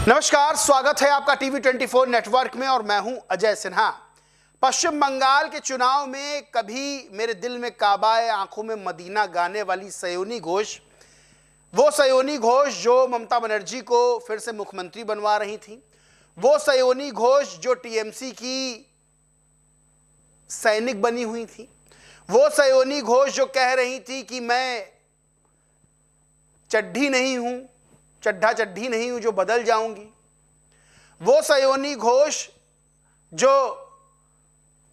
नमस्कार, स्वागत है आपका टीवी 24 नेटवर्क में और मैं हूं अजय सिन्हा। पश्चिम बंगाल के चुनाव में कभी मेरे दिल में काबा है, आंखों में मदीना गाने वाली सयोनी घोष, वो सयोनी घोष जो ममता बनर्जी को फिर से मुख्यमंत्री बनवा रही थी, वो सयोनी घोष जो टीएमसी की सैनिक बनी हुई थी, वो सयोनी घोष जो कह रही थी कि मैं चड्ढी नहीं हूं, चड्ढा चड्ढी नहीं हूं जो बदल जाऊंगी, वो सयोनी घोष जो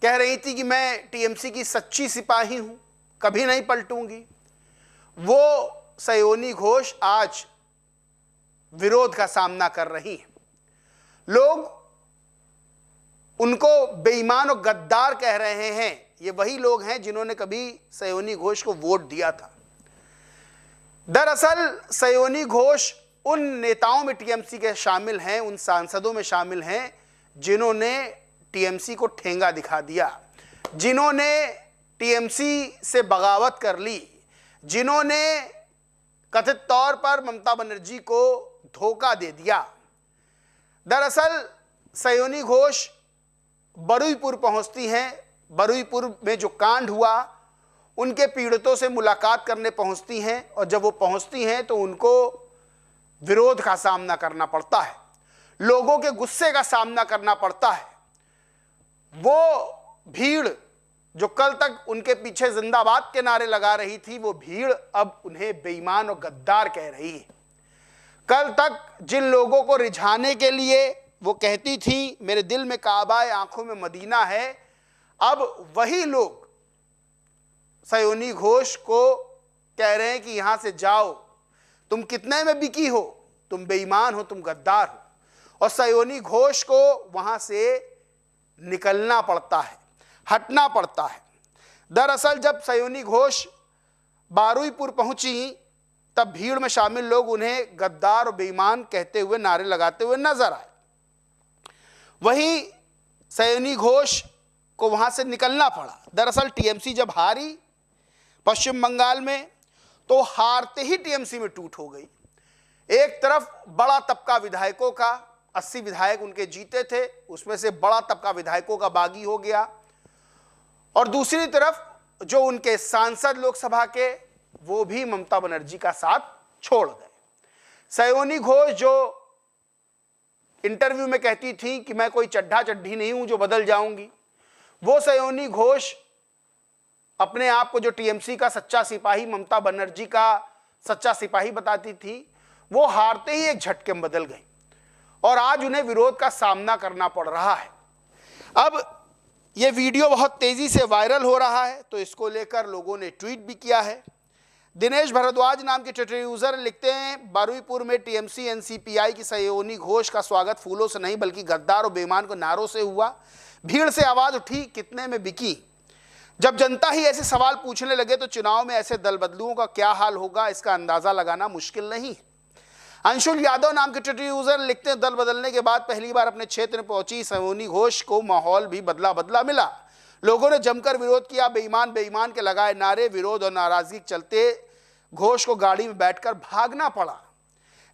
कह रही थी कि मैं टीएमसी की सच्ची सिपाही हूं, कभी नहीं पलटूंगी, वो सयोनी घोष आज विरोध का सामना कर रही है। लोग उनको बेईमान और गद्दार कह रहे हैं। ये वही लोग हैं जिन्होंने कभी सयोनी घोष को वोट दिया था। दरअसल सयोनी घोष उन नेताओं में टीएमसी के शामिल हैं, उन सांसदों में शामिल हैं जिन्होंने टीएमसी को ठेंगा दिखा दिया, जिन्होंने टीएमसी से बगावत कर ली, जिन्होंने कथित तौर पर ममता बनर्जी को धोखा दे दिया। दरअसल सयोनी घोष बरुईपुर पहुंचती हैं, बरुईपुर में जो कांड हुआ उनके पीड़ितों से मुलाकात करने पहुंचती हैं, और जब वो पहुंचती हैं तो उनको विरोध का सामना करना पड़ता है, लोगों के गुस्से का सामना करना पड़ता है। वो भीड़ जो कल तक उनके पीछे जिंदाबाद के नारे लगा रही थी, वो भीड़ अब उन्हें बेईमान और गद्दार कह रही है। कल तक जिन लोगों को रिझाने के लिए वो कहती थी मेरे दिल में काबा है, आंखों में मदीना है, अब वही लोग सयोनी घोष को कह रहे हैं कि यहां से जाओ, तुम कितने में बिकी हो, तुम बेईमान हो, तुम गद्दार हो। और सयोनी घोष को वहां से निकलना पड़ता है, हटना पड़ता है। दरअसल जब सयोनी घोष बारुईपुर पहुंची तब भीड़ में शामिल लोग उन्हें गद्दार और बेईमान कहते हुए, नारे लगाते हुए नजर आए। वहीं सयोनी घोष को वहां से निकलना पड़ा। दरअसल टीएमसी जब हारी पश्चिम बंगाल में, तो हारते ही टीएमसी में टूट हो गई। एक तरफ बड़ा तबका विधायकों का, 80 विधायक उनके जीते थे, उसमें से बड़ा तबका विधायकों का बागी हो गया, और दूसरी तरफ जो उनके सांसद लोकसभा के, वो भी ममता बनर्जी का साथ छोड़ गए। सयोनी घोष जो इंटरव्यू में कहती थी कि मैं कोई चड्ढा चड्ढी नहीं हूं जो बदल जाऊंगी, वो सयोनी घोष अपने आप को जो टीएमसी का सच्चा सिपाही, ममता बनर्जी का सच्चा सिपाही बताती थी, वो हारते ही एक झटके में बदल गई और आज उन्हें विरोध का सामना करना पड़ रहा है। अब ये वीडियो बहुत तेजी से वायरल हो रहा है, तो इसको लेकर लोगों ने ट्वीट भी किया है। दिनेश भारद्वाज नाम के ट्विटर यूजर लिखते हैं, बारुईपुर में टीएमसी एनसीपीआई की सयोनी घोष का स्वागत फूलों से नहीं बल्कि गद्दार और बेईमान को नारों से हुआ। भीड़ से आवाज उठी, कितने में बिकी। जब जनता ही ऐसे सवाल पूछने लगे तो चुनाव में ऐसे दल बदलुओं का क्या हाल होगा, इसका अंदाजा लगाना मुश्किल नहीं है। अंशुल यादव नाम के ट्विटर यूजर लिखते हैं, दल बदलने के बाद पहली बार अपने क्षेत्र में पहुंची सयोनी घोष को माहौल भी बदला बदला मिला। लोगों ने जमकर विरोध किया, बेईमान बेईमान के लगाए नारे। विरोध और नाराजगी के चलते घोष को गाड़ी में बैठकर भागना पड़ा।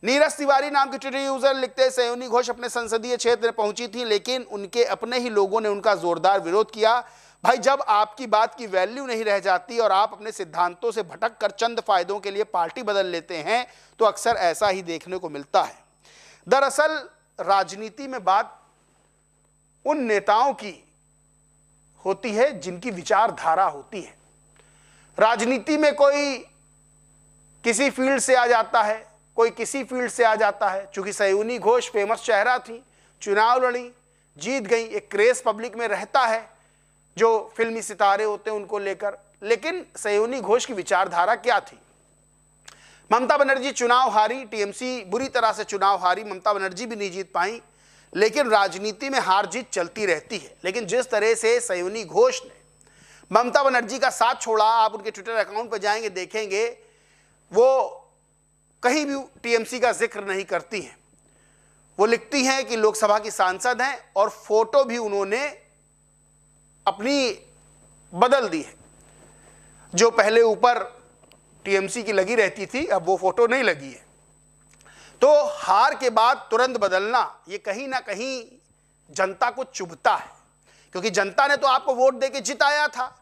नीरज तिवारी नाम के ट्विटर यूजर लिखते हैं, सयोनी घोष अपने संसदीय क्षेत्र में पहुंची थी, लेकिन उनके अपने ही लोगों ने उनका जोरदार विरोध किया। भाई, जब आपकी बात की वैल्यू नहीं रह जाती और आप अपने सिद्धांतों से भटक कर चंद फायदों के लिए पार्टी बदल लेते हैं, तो अक्सर ऐसा ही देखने को मिलता है। दरअसल राजनीति में बात उन नेताओं की होती है जिनकी विचारधारा होती है। राजनीति में कोई किसी फील्ड से आ जाता है, कोई किसी फील्ड से आ जाता है। चूंकि सयोनी घोष फेमस चेहरा थी, चुनाव लड़ी, जीत गई, एक क्रेज पब्लिक में रहता है जो फिल्मी सितारे होते हैं उनको लेकर। लेकिन सयोनी घोष की विचारधारा क्या थी? ममता बनर्जी चुनाव हारी, टीएमसी बुरी तरह से चुनाव हारी, ममता बनर्जी भी नहीं जीत पाई, लेकिन राजनीति में हार जीत चलती रहती है। लेकिन जिस तरह से सयोनी घोष ने ममता बनर्जी का साथ छोड़ा, आप उनके ट्विटर अकाउंट पर जाएंगे, देखेंगे वो कहीं भी टीएमसी का जिक्र नहीं करती हैं। वो लिखती हैं कि लोकसभा की सांसद हैं, और फोटो भी उन्होंने अपनी बदल दी है। जो पहले ऊपर टीएमसी की लगी रहती थी, अब वो फोटो नहीं लगी है। तो हार के बाद तुरंत बदलना ये कहीं ना कहीं जनता को चुभता है, क्योंकि जनता ने तो आपको वोट देके जिताया था।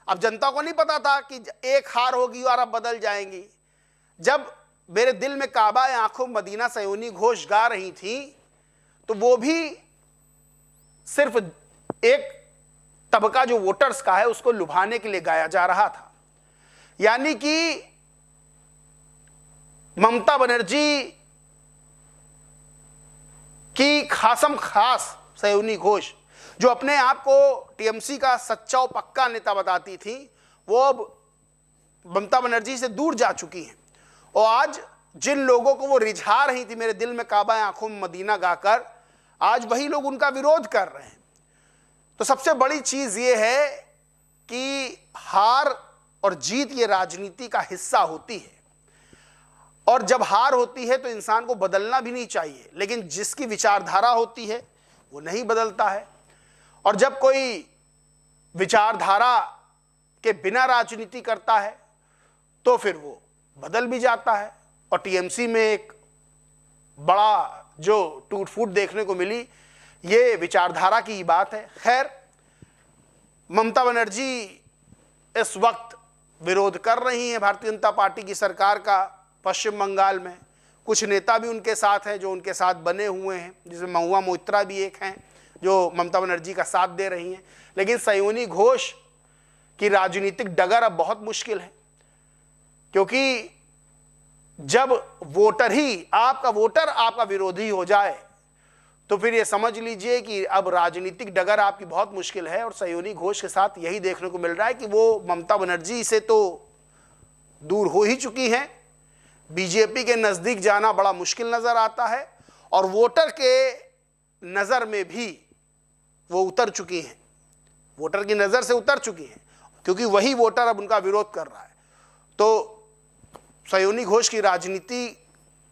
अब जनता को नहीं पता था कि एक हार होगी और अब बदल जाएंगी। जब मेरे दिल में काबा आंखों मदीना सयोनी घोष गा रही थी तो वो भी सिर्फ एक तबका जो वोटर्स का है उसको लुभाने के लिए गाया जा रहा था। यानी कि ममता बनर्जी की खासम खास सयोनी घोष जो अपने आप को टीएमसी का सच्चा और पक्का नेता बताती थी, वो अब ममता बनर्जी से दूर जा चुकी हैं। और आज जिन लोगों को वो रिझा रही थी मेरे दिल में काबा आंखों में मदीना गाकर, आज वही लोग उनका विरोध कर रहे हैं। तो सबसे बड़ी चीज ये है कि हार और जीत ये राजनीति का हिस्सा होती है, और जब हार होती है तो इंसान को बदलना भी नहीं चाहिए, लेकिन जिसकी विचारधारा होती है वो नहीं बदलता है। और जब कोई विचारधारा के बिना राजनीति करता है तो फिर वो बदल भी जाता है। और टीएमसी में एक बड़ा जो टूट फूट देखने को मिली, ये विचारधारा की ही बात है। खैर, ममता बनर्जी इस वक्त विरोध कर रही हैं भारतीय जनता पार्टी की सरकार का पश्चिम बंगाल में। कुछ नेता भी उनके साथ हैं जो उनके साथ बने हुए हैं, जिसमें महुआ मोइत्रा भी एक हैं जो ममता बनर्जी का साथ दे रही हैं। लेकिन सयोनी घोष की राजनीतिक डगर अब बहुत मुश्किल है, क्योंकि जब वोटर ही आपका वोटर आपका विरोधी हो जाए तो फिर ये समझ लीजिए कि अब राजनीतिक डगर आपकी बहुत मुश्किल है। और सयोनी घोष के साथ यही देखने को मिल रहा है कि वो ममता बनर्जी से तो दूर हो ही चुकी हैं, बीजेपी के नज़दीक जाना बड़ा मुश्किल नज़र आता है, और वोटर के नज़र में भी वो उतर चुकी हैं, वोटर की नज़र से उतर चुकी हैं, क्योंकि वही वोटर अब उनका विरोध कर रहा है। तो सयोनी घोष की राजनीति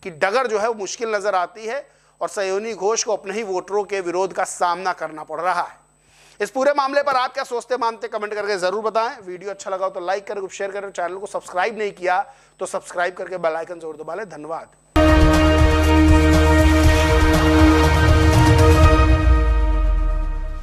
की डगर जो है वो मुश्किल नज़र आती है, और सयोनी घोष को अपने ही वोटरों के विरोध का सामना करना पड़ रहा है। इस पूरे मामले पर आप क्या सोचते मानते कमेंट करके जरूर बताएं। वीडियो अच्छा लगा हो तो लाइक करें, शेयर करें, चैनल को सब्सक्राइब नहीं किया तो सब्सक्राइब करके बेल आइकन जरूर दबा लें। धन्यवाद।